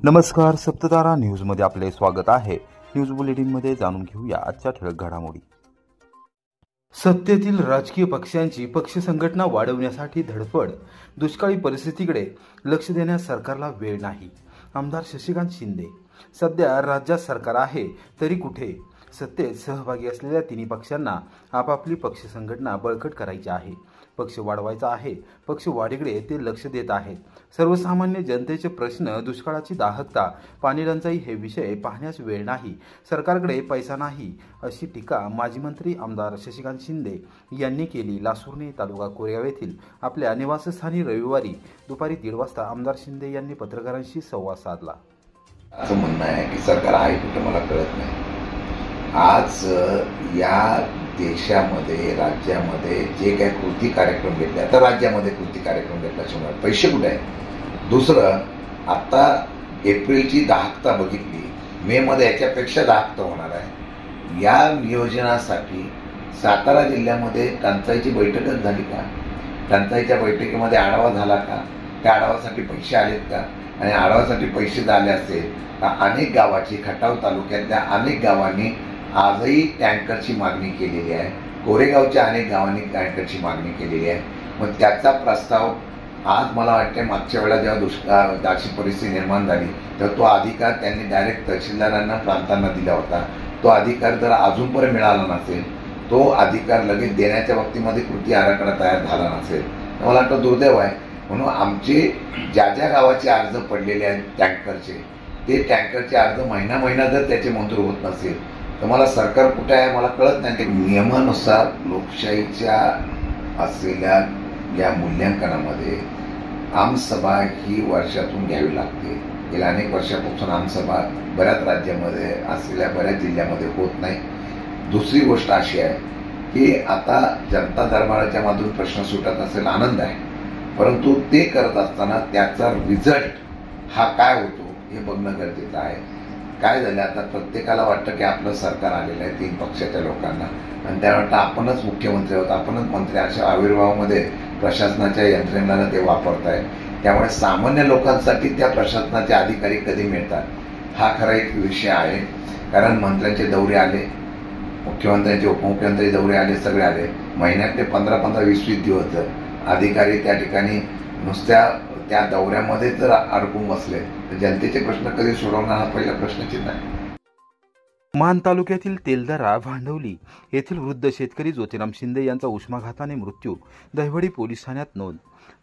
नमस्कार, सप्ततारा न्यूजमध्ये आपले स्वागत आहे। न्यूज बुलेटिनमध्ये जाणून घेऊया आजच्या ठळक घडामोडी। सत्तेतील राजकीय पक्षांची पक्ष संघटना वाढवण्यासाठी धडपड, दुष्काळी परिस्थितीकडे लक्ष देण्यास सरकारला वेळ नाही। आमदार शशिकांत शिंदे, सध्या राज्यात सरकार आहे तरी कुठे? सत्तेत सहभागी असलेल्या तिन्ही पक्षांना आपापली पक्ष संघटना बळकट करायची आहे, पक्ष वाढवायचा आहे। पक्ष वाढीकडे ते लक्ष देत आहेत। सर्वसामान्य जनतेचे प्रश्न, दुष्काळाची दाहकता, पाणी टंचाई हे विषय पाहण्यास वेळ नाही, सरकारकडे पैसा नाही, अशी टीका माजी मंत्री आमदार शशिकांत शिंदे यांनी केली। लासुर्णे तालुका कोरेगाव येथील आपल्या निवासस्थानी रविवारी दुपारी 1:30 वाजता आमदार शिंदे यांनी पत्रकारांशी संवाद साधला। असं म्हणणं आहे की सरकार आहे कुठं मला कळत नाही। आज या देशामध्ये, राज्यामध्ये जे काही कृती कार्यक्रम घेतले, आता राज्यामध्ये कृती कार्यक्रम घेतल्याशिवाय पैसे कुठे आहेत? दुसरं, आता एप्रिलची दाहकता बघितली, मे मध्ये याच्यापेक्षा दाहकता होणार आहे। या नियोजनासाठी सातारा जिल्ह्यामध्ये टंचाईची बैठकच झाली का? टंचाईच्या बैठकीमध्ये आढावा झाला का? त्या आढावासाठी पैसे आलेत का? आणि आढावासाठी पैसे झाले असेल तर अनेक गावाची, खटाव तालुक्यातल्या अनेक गावांनी आजही टँकरची मागणी केलेली आहे। कोरेगावच्या अनेक गावांनी टँकरची मागणी केलेली आहे। मग त्याचा प्रस्ताव आज मला वाटते मागच्या वेळेला जेव्हा दुष्काळाची परिस्थिती निर्माण झाली तेव्हा तो अधिकार त्यांनी डायरेक्ट तहसीलदारांना, प्रांतांना दिला होता। तो अधिकार जर अजूनपर्यंत मिळाला नसेल, तो अधिकार लगेच देण्याच्या बाबतीमध्ये कृती आराखडा तयार झाला नसेल तर मला वाटतं दुर्दैव आहे। म्हणून आमचे ज्या ज्या गावाचे अर्ज पडलेले आहेत टँकरचे, ते टँकरचे अर्ज महिना जर त्याचे मंजूर होत नसेल तर मला सरकार कुठे आहे मला कळत नाही। ते नियमानुसार लोकशाहीच्या असलेल्या या मूल्यांकनामध्ये आमसभा ही वर्षातून घ्यावी लागते। गेल्या अनेक वर्षापासून आमसभा बऱ्याच राज्यामध्ये असलेल्या बऱ्याच जिल्ह्यामध्ये होत नाही। दुसरी गोष्ट अशी आहे की आता जनता दरबाराच्या मधून प्रश्न सुटत असेल, आनंद आहे, परंतु ते करत असताना त्याचा रिझल्ट हा काय होतो हे बघणं गरजेचं आहे। काय झालं, आता प्रत्येकाला वाटतं की आपलं सरकार आलेलं आहे, 3 पक्षाच्या लोकांना, आणि त्या वाटतं आपणच मुख्यमंत्री आहोत, आपणच मंत्री, अशा आविर्भावामध्ये प्रशासनाच्या यंत्रणेला ते वापरत आहे। त्यामुळे सामान्य लोकांसाठी त्या प्रशासनाचे अधिकारी कधी मिळतात हा खरा एक विषय आहे। कारण मंत्र्यांचे दौरे आले, मुख्यमंत्र्यांचे, उपमुख्यमंत्री दौरे आले, सगळे आले, महिन्यातले 15-15, 20-20 दिवस जर अधिकारी त्या ठिकाणी नुसत्या त्या दौऱ्यामध्ये जर अडकून बसले तर जनतेचे प्रश्न कधी सोडवणार हा पहिला प्रश्नचिन्ह आहे। मान तालुक्यातील तेलदरा, भांडवली येथील वृद्ध शेतकरी ज्योतिराम शिंदे यांचा उष्माघाताने मृत्यू, दहिवडी पोलीस ठाण्यात नोंद।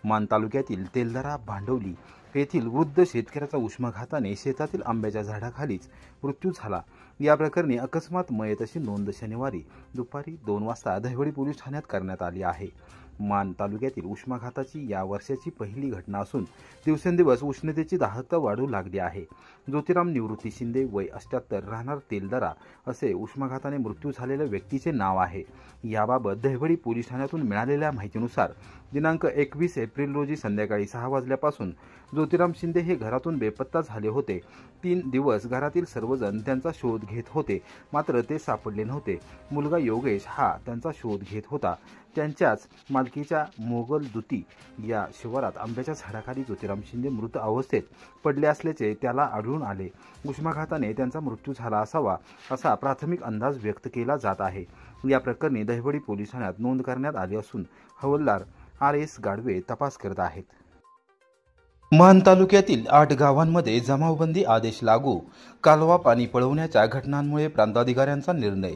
मान तालुक्यातील तेलदरा, भांडवली येथील वृद्ध शेतकऱ्याचा उष्माघाताने शेतातील आंब्याच्या झाडाखालीच मृत्यू झाला। या प्रकरणी अकस्मात मयत अशी नोंद शनिवारी दुपारी 2 वाजता दहिवडी पोलीस ठाण्यात करण्यात आली आहे। मान तालुक्यातील उष्माघाताची या वर्षाची पहिली घटना असून दिवसेंदिवस उष्णतेची दाहकता वाढू लागली आहे। ज्योतिराम निवृत्ती शिंदे, वय 78, राहणार तेलदरा असे उष्माघाताने मृत्यू झालेल्या व्यक्तीचे नाव आहे। याबाबत दहिवडी पोलीस ठाण्यातून मिळालेल्या माहितीनुसार दिनांक 21 एप्रिल रोजी संध्याकाळी 6 वाजल्यापासून ज्योतिराम शिंदे हे घरातून बेपत्ता झाले होते। 3 दिवस घरातील सर्वजण त्यांचा शोध घेत होते, मात्र ते सापडले नव्हते। मुलगा योगेश हा त्यांचा शोध घेत होता। त्यांच्याच मालकीच्या मोगलदुती या शिवारात आंब्याच्या झाडाखाली ज्योतिराम शिंदे मृत अवस्थेत पडले असल्याचे त्याला आढळून आले। उष्माघाताने त्यांचा मृत्यू झाला असावा असा प्राथमिक अंदाज व्यक्त केला जात आहे। या प्रकरणी दहिवडी पोलीस ठाण्यात नोंद करण्यात आली असून हवालदार RS गाडवे तपास करत आहेत। मान तालुक्यातील 8 गावांमध्ये जमावबंदी आदेश लागू, कालवा पाणी पळवण्याच्या घटनांमुळे प्रांताधिकाऱ्यांचा निर्णय।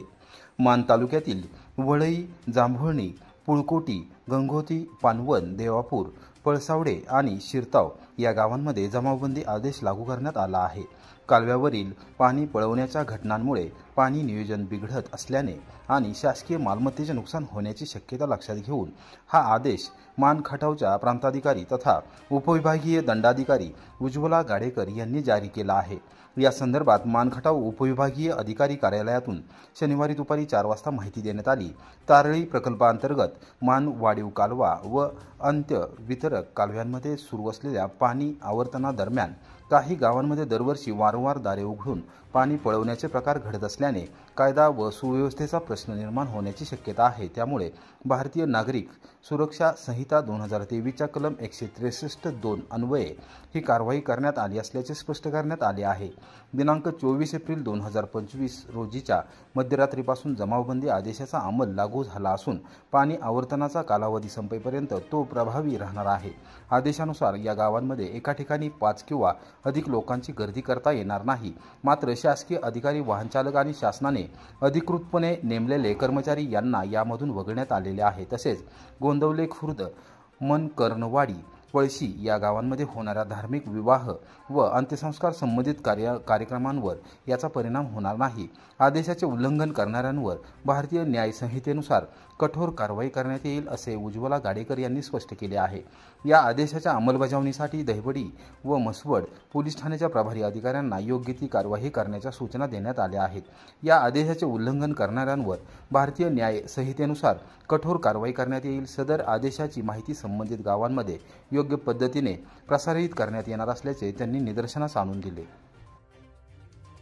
मान तालुक्यातील वळई, जांभुळणी, पुळकोटी, गंगोती, पानवन, देवापूर, पळसावडे आणि शिरताव या गावांमध्ये जमावबंदी आदेश लागू करण्यात आला आहे। कालव्यावरील पाणी पळवण्याच्या घटनांमुळे पाणी नियोजन बिघडत असल्याने आणि शासकीय मालमत्तेचे नुकसान होण्याची शक्यता लक्षात घेऊन हा आदेश मान खटावच्या प्रांताधिकारी तथा उपविभागीय दंडाधिकारी उज्ज्वला गाडेकर यांनी जारी केला आहे। या संदर्भात मान खटाव उपविभागीय अधिकारी कार्यालयातून शनिवारी दुपारी 4 वाजता माहिती देण्यात आली। तारळी प्रकल्पांतर्गत मान वाढीव कालवा व अंत्य वितरक कालव्यांमध्ये सुरू असलेल्या पाणी आवर्तनादरम्यान काही गावांमध्ये दरवर्षी वारंवार दारे उघडून पाणी पळवण्याचे प्रकार घडत असल्याने कायदा व सुव्यवस्थेचा प्रश्न निर्माण होण्याची शक्यता आहे। त्यामुळे भारतीय नागरिक सुरक्षा संहिता 2023च्या कलम 163(2) अन्वये ही कारवाई करण्यात आली असल्याचे स्पष्ट करण्यात आले आहे। दिनांक 24 एप्रिल 2025 रोजीच्या मध्यरात्रीपासून जमावबंदी आदेशाचा अंमल लागू झाला असून पाणी आवर्तनाचा कालावधी संपेपर्यंत तो प्रभावी राहणार आहे। आदेशानुसार या गावांमध्ये एका ठिकाणी 5 किंवा अधिक लोकांची गर्दी करता येणार नाही। मात्र शासकीय अधिकारी, वाहनचालक आणि शासनाने अधिकृतपणे नेमलेले कर्मचारी यांना यामधून वगळण्यात आलेले आहे। तसेच गोंदवले, खुर्द, मनकर्णवाडी, पळशी या गावांमध्ये होणाऱ्या धार्मिक विवाह व अंत्यसंस्कार संबंधित कार्यक्रमांवर याचा परिणाम होणार नाही। आदेशाचे उल्लंघन करणाऱ्यांवर भारतीय न्याय संहितेनुसार कठोर कारवाई करण्यात येईल असे उज्ज्वला गाडेकर यांनी स्पष्ट केले आहे। या आदेशाच्या अंमलबजावणीसाठी दहिवडी व म्हसवड पोलीस ठाण्याच्या प्रभारी अधिकाऱ्यांना योग्य ती कार्यवाही करण्याच्या सूचना देण्यात आल्या आहेत। या आदेशाचे उल्लंघन करणाऱ्यांवर भारतीय न्याय संहितेनुसार कठोर कारवाई करण्यात येईल। सदर आदेशाची माहिती संबंधित गावांमध्ये योग्य पद्धतीने प्रसारित करण्यात येणार असल्याचे त्यांनी निदर्शनास आणून दिले।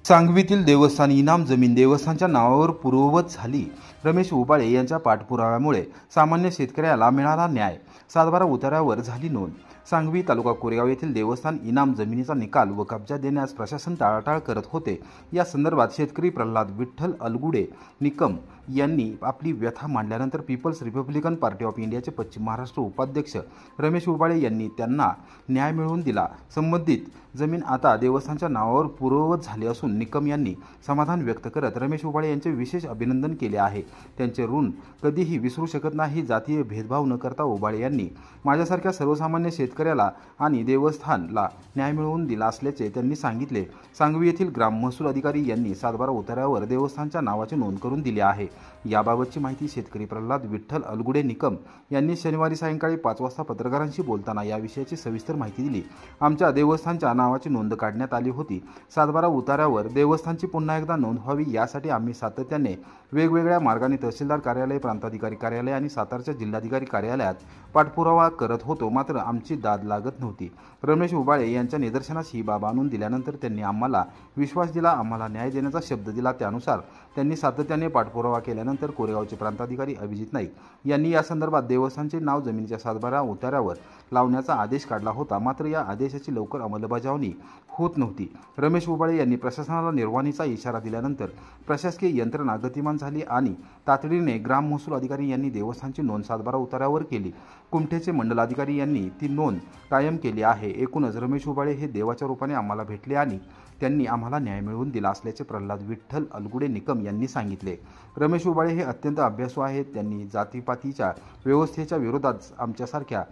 सांगवीतील देवस्थान इनाम जमीन देवस्थानच्या नावावर पूर्ववत झाली। रमेश उबाळे यांच्या पाठपुराव्यामुळे सामान्य शेतकऱ्याला मिळाला न्याय। सातबारा उतार्यावर झाली नोंद। सांगवी तालुका कोरेगाव येथील देवस्थान इनाम जमिनीचा निकाल व कब्जा देण्यास प्रशासन टाळाटाळ करत होते। या संदर्भात शेतकरी प्रल्हाद विठ्ठल अलगुडे निकम यांनी आपली व्यथा मांडल्यानंतर पीपल्स रिपब्लिकन पार्टी ऑफ इंडियाचे पश्चिम महाराष्ट्र उपाध्यक्ष रमेश उबाळे यांनी त्यांना न्याय मिळवून दिला। संबंधित जमीन आता देवस्थानच्या नावावर पूर्ववत झाली असून निकम यांनी समाधान व्यक्त करत रमेश उबाळे यांचे विशेष अभिनंदन केले आहे। त्यांचे ऋण कधीही विसरू शकत नाही। जातीय भेदभाव न करता उबाळे यांनी माझ्यासारख्या सर्वसामान्य शेतकऱ्याला आणि देवस्थानला न्याय मिळवून दिला असल्याचे त्यांनी सांगितले। सांगवी येथील ग्राम महसूल अधिकारी यांनी सातबारा उतार्यावर देवस्थानच्या नावाची नोंद करून दिली आहे। याबाबतची माहिती शेतकरी प्रल्हाद विठ्ठल अलगुडे निकम यांनी शनिवारी सायंकाळी 5 वाजता पत्रकारांशी बोलताना याविषयीची सविस्तर माहिती दिली। आमच्या देवस्थानच्या नावाची नोंद काढण्यात आली होती। सातबारा उतार्यावर देवस्थानची पुन्हा एकदा नोंद व्हावी यासाठी आम्ही सातत्याने वेगवेगळ्या मार्गाने तहसीलदार कार्यालय, प्रांताधिकारी कार्यालय आणि सातारच्या जिल्हाधिकारी कार्यालयात पाठपुरावा करत होतो, मात्र आमची दाद लागत नव्हती। रमेश उबाळे यांच्या निदर्शनास ही बाब आणून दिल्यानंतर त्यांनी आम्हाला विश्वास दिला, आम्हाला न्याय देण्याचा शब्द दिला। त्यानुसार त्यांनी सातत्याने पाठपुरावा केल्यानंतर कोरेगावचे प्रांताधिकारी अभिजित नाईक यांनी या संदर्भात देवस्थानचे नाव जमिनीच्या सातबारा उतार्यावर लावण्याचा आदेश काढला होता, मात्र या आदेशाची लवकर अंमलबजावणी होत नव्हती। रमेश उबाळे यांनी प्रशासनाला निर्वाणीचा इशारा दिल्यानंतर प्रशासकीय यंत्रणा गतिमान झाली आणि तातडीने ग्राम महसूल अधिकारी यांनी देवस्थानची नोंद सातबारा उतार्यावर केली। कुमठेचे मंडलाधिकारी यांनी ती नोंद कायम केली आहे। एकूणच रमेश उबाळे हे देवाच्या रूपाने आम्हाला भेटले आणि त्यांनी आम्हाला न्याय मिळवून दिला असल्याचे प्रल्हाद विठ्ठल अलगुडे निकम यांनी सांगितले। रमेश उबाळे हे अत्यंत अभ्यासू आहेत। त्यांनी जातीपातीच्या व्यवस्थेच्या विरोधात आमच्यासारख्या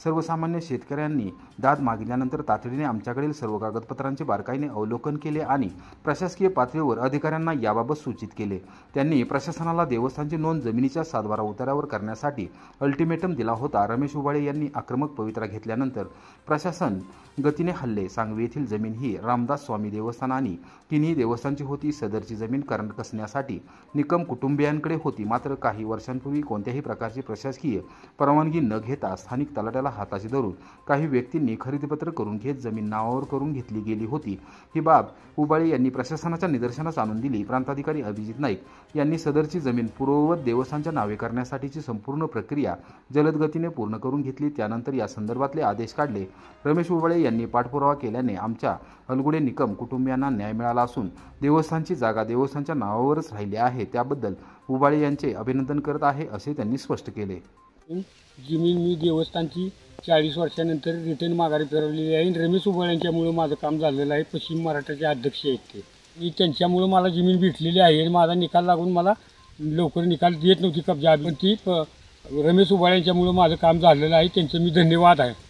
सर्वसामान्य शेतकऱ्यांनी दाद मागितल्यानंतर तातडीने आमच्याकडील सर्व कागदपत्रांचे बारकाईने अवलोकन केले आणि प्रशासकीय पातळीवर अधिकाऱ्यांना याबाबत सूचित केले। त्यांनी प्रशासनाला देवस्थानची नोंद जमिनीच्या सातबारा उतार्यावर करण्यासाठी अल्टिमेटम दिला होता। रमेश उबाळे यांनी आक्रमक पवित्रा घेतल्यानंतर प्रशासन गतीने हल्ले। सांगवी येथील जमीन ही रामदास स्वामी देवस्थान आणि किन्ही देवस्थानची होती। सदरची जमीन करण कसण्यासाठी निकम कुटुंबियांकडे होती, मात्र काही वर्षांपूर्वी कोणत्याही प्रकारची प्रशासकीय परवानगी न घेता स्थानिक तलाट्याला हाताशी धरून काही व्यक्तींनी खरेदीपत्र करून घेत जमीन नावावर करून घेतली गेली होती। ही बाब उबाळे यांनी प्रशासनाच्या निदर्शनास आणून दिली। प्रांताधिकारी अभिजित नाईक यांनी सदरची जमीन पूर्ववत देवस्थानच्या नावे करण्यासाठीची संपूर्ण प्रक्रिया जलद गतीने पूर्ण करून घेतली। त्यानंतर या संदर्भातले आदेश काढले। रमेश उबाळे यांनी पाठपुरावा केल्याने आमच्या अलगुडे निकम कुटुंबियांना न्याय मिळाला असून देवस्थानची जागा देवस्थानच्या नावावरच राहिली आहे। त्याबद्दल उबाळे यांचे अभिनंदन करत आहे असे त्यांनी स्पष्ट केले। जमीन मी देवस्थानची 40 वर्षानंतर रिटर्न माघारी फिरवलेली आहे। रमेश उबाळे यांच्यामुळे माझं काम झालेलं आहे। पश्चिम महाराष्ट्राचे अध्यक्ष आहेत ते। मी त्यांच्यामुळे मला जमीन भेटलेली आहे। माझा निकाल लागून मला लवकर निकाल देत नव्हती कब्जा, पण ती रमेश उबाळे यांच्यामुळे माझं काम झालेलं आहे। त्यांचे मी धन्यवाद आहे।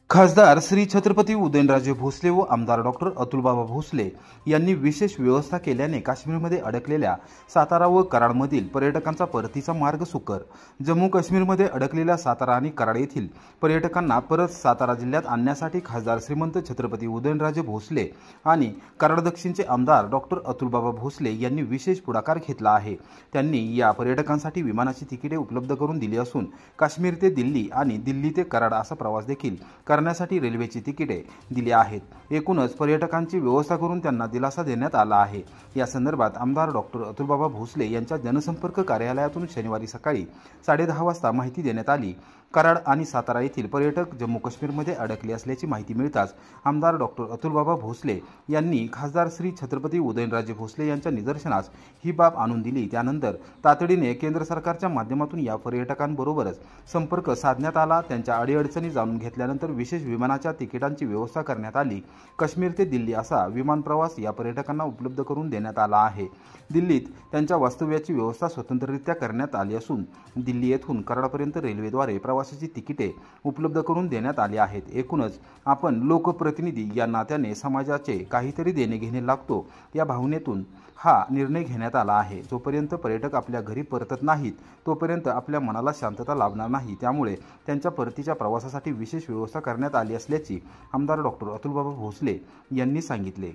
खासदार श्री छत्रपती उदयनराजे भोसले व आमदार डॉक्टर अतुलबाबा भोसले यांनी विशेष व्यवस्था केल्याने काश्मीरमध्ये अडकलेल्या सातारा व कराडमधील पर्यटकांचा परतीचा मार्ग सुकर। जम्मू काश्मीरमध्ये अडकलेल्या सातारा आणि कराड येथील पर्यटकांना परत सातारा जिल्ह्यात आणण्यासाठी खासदार श्रीमंत छत्रपती उदयनराजे भोसले आणि कराड दक्षिणचे आमदार डॉक्टर अतुलबाबा भोसले यांनी विशेष पुढाकार घेतला आहे। त्यांनी या पर्यटकांसाठी विमानाची तिकिटे उपलब्ध करून दिली असून काश्मीर ते दिल्ली आणि दिल्ली ते कराड असा प्रवास देखील करण्यासाठी रेल्वेची तिकिटे दिली आहेत. एकूणच पर्यटकांची व्यवस्था करून त्यांना दिलासा देण्यात आला आहे. या संदर्भात आमदार डॉक्टर अतुलबाबा भोसले यांच्या जनसंपर्क कार्यालयातून शनिवारी सकाळी 10:30 वाजता माहिती देण्यात आली. कराड आणि सातारा येथील पर्यटक जम्मू काश्मीरमध्ये अडकले असल्याची माहिती मिळताच आमदार डॉक्टर अतुलबाबा भोसले यांनी खासदार श्री छत्रपती उदयनराजे भोसले यांच्या निदर्शनास ही बाब आणून दिली. त्यानंतर तातडीने केंद्र सरकारच्या माध्यमातून या पर्यटकांबरोबरच संपर्क साधण्यात आला. त्यांच्या अडीअडचणी जाणून घेतल्यानंतर विशेष विमानाच्या तिकिटांची व्यवस्था करण्यात आली. काश्मीर ते दिल्ली असा विमान प्रवास या पर्यटकांना उपलब्ध करून देण्यात आला आहे. दिल्लीत त्यांच्या वास्तव्याची व्यवस्था स्वतंत्ररित्या करण्यात आली असून दिल्ली येथून कराडपर्यंत रेल्वेद्वारे प्रवासाची तिकिटे उपलब्ध करून देण्यात आली आहेत. एकूणच आपण लोकप्रतिनिधी या नात्याने समाजाचे काहीतरी देणे घेणे लागतो या भावनेतून हा निर्णय घेण्यात आला आहे. जोपर्यंत पर्यटक आपल्या घरी परतत नाहीत तोपर्यंत आपल्या मनाला शांतता लाभणार नाही. त्यामुळे त्यांच्या परतीच्या प्रवासासाठी विशेष व्यवस्था करण्यात आली असल्याची आमदार डॉक्टर अतुलबाबा भोसले यांनी सांगितले.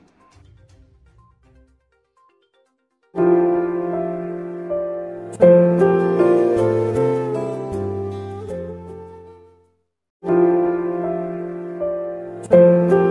Thank you.